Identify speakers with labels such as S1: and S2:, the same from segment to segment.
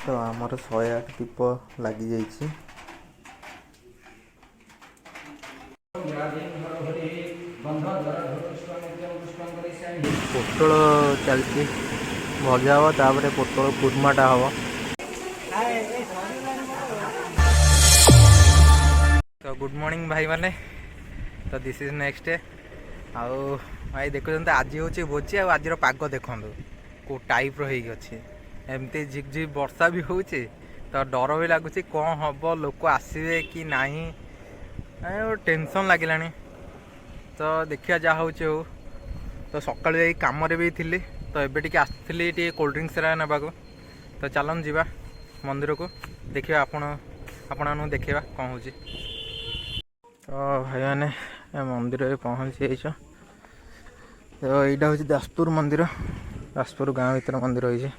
S1: तो आमर 108 दीप लगी जाइए। पोटल चलती भजा हम तापर पोटल कुर्माटा हम। तो गुड मॉर्निंग भाई माने। तो दिस इज नेक्स्ट डे आउ भाई देखुं आज हूँ भोजी आज पाग देखूँ कौ टाइप रही एमती झिक झिक वर्षा भी हो तो डर भी लगुच कौन हम लोक आसवे कि नहीं टेंशन लगिलानी। तो देखिए जहाँ हूँ हो तो सकाल कम भी थी तो एबे टी आसली कोल्ड ड्रिंक्स ना तो चलन जीवा मंदिर को देखिए आपण देखा कौन हो। तो भाई मैंने मंदिर में पहुँची जाइए। तो यहाँ हूँ दासपुर मंदिर दासपुर गाँव भर मंदिर रही।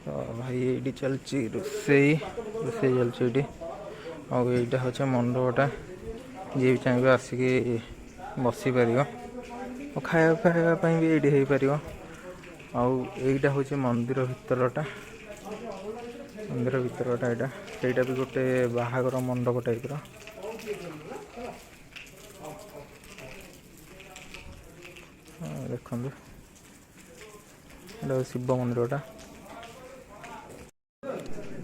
S1: तो भाई ये चलती रोसई चलती आईटा हूँ मंडपटा जी भी चाहिए आसिक बसीपर और खाया खायापी भी ये हो पार। आईटा हूँ मंदिर भितरटा यहाँ ସେଇଟା भी गोटे बाहागर मंडप टाइप देखो ये शिव मंदिरटा।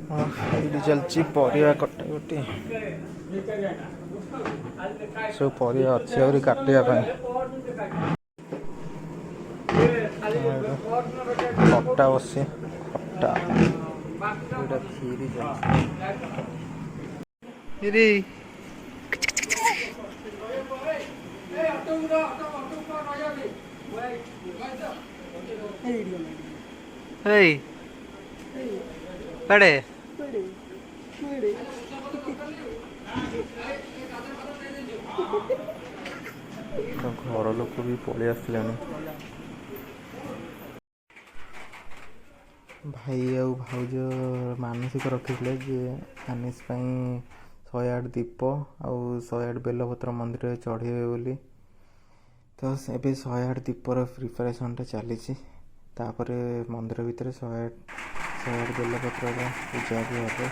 S1: ये चलती परिया कटाकटी सब परिया अच्छी आहरी काटापी खट्टा बसी खट्टा खीरी चलती। पड़े तो घर लोक भी पलि आसले भाई आउ भाउज मानसिक रखिले जे आनिस 108 दीप आउ 108 बेलपत्र मंदिर चढ़े बोली। तो एबे 108 दीपर प्रिपारेसन चली मंदिर भितर 108 बेलपत्र पूजा भी हे।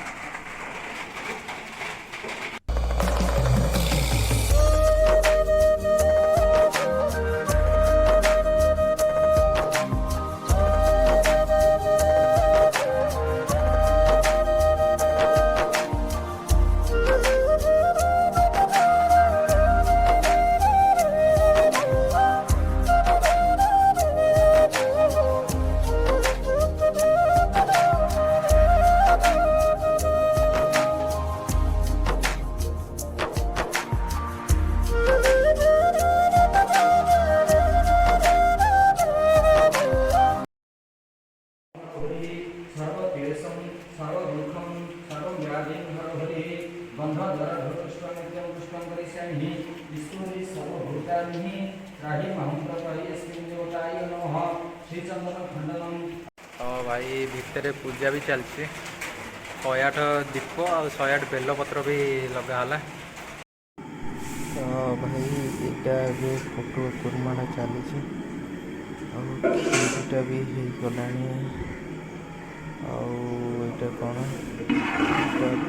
S1: तो भाई भितर पूजा भी चलती 108 दीप और 108 बेलपत्र भी लगाला। तो भाई यहाँ फोटो कुर्माटा चली खीरीटा भी हो गला कौन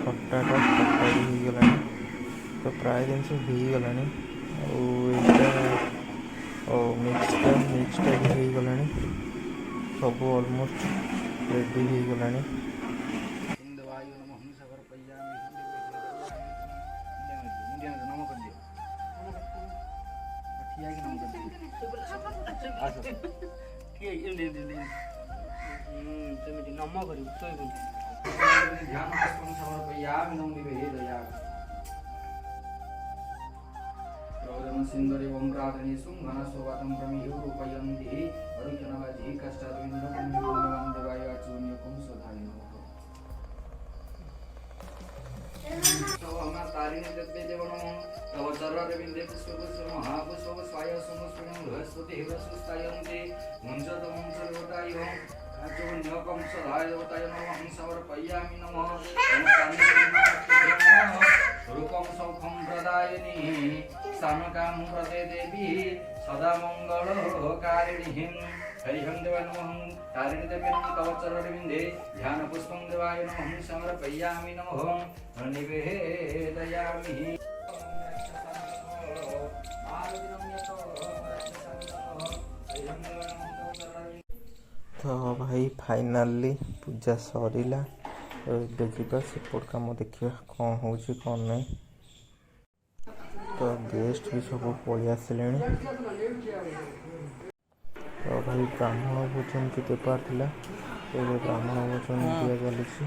S1: खट्टाटा खट्टा भी हो गला। तो प्राय जिन हो गला मिक्सटा भी हो गला सब ऑलमोस्ट रेडी हो गला। सिंदरी ओम प्रार्थनी सुम घन सोवातम प्रमी रूपयन्ति अरुचनवाजी कष्टाविन्दकं निवन्दं देवाय चून्यकं स्वधाय नमः तारिणी तत्ते देव नमः तव चरणारविन्दे पुष्पपुष्प महापुष्प स्वाय समस्पणं बृहस्पति हिरस्वस्तायन्ते मुञ्चतमं सर्वदायं चून्यकं स्वधाय देवताय नमः समर्पयामि नमः रूपं सौखं प्रदायिनी स्थानकां प्रदे देवी सदा मंगलकारिणी
S2: हरिहं देवाय नमः तारिणीदेव्यं कवचरविन्दे ध्यानपुष्पं देवाय नमः समर्पयामि नमः निवेदयामि।
S1: तो भाई फाइनाली पूजा सरीला ଏବେ ଯିବା ସେପଟ କାମ ଦେଖିବା କ'ଣ ହେଉଛି କ'ଣ ନାହିଁ। ତ ଗେଷ୍ଟ ବି ସବୁ ପଳେଇ ଆସିଲେଣି। ତ ଭାଇ ବ୍ରାହ୍ମଣ ଭୋଜନ ବି ଦେବାର ଥିଲା, ଏବେ ବ୍ରାହ୍ମଣ ଭୋଜନ ଦିଆ ଚାଲିଛି।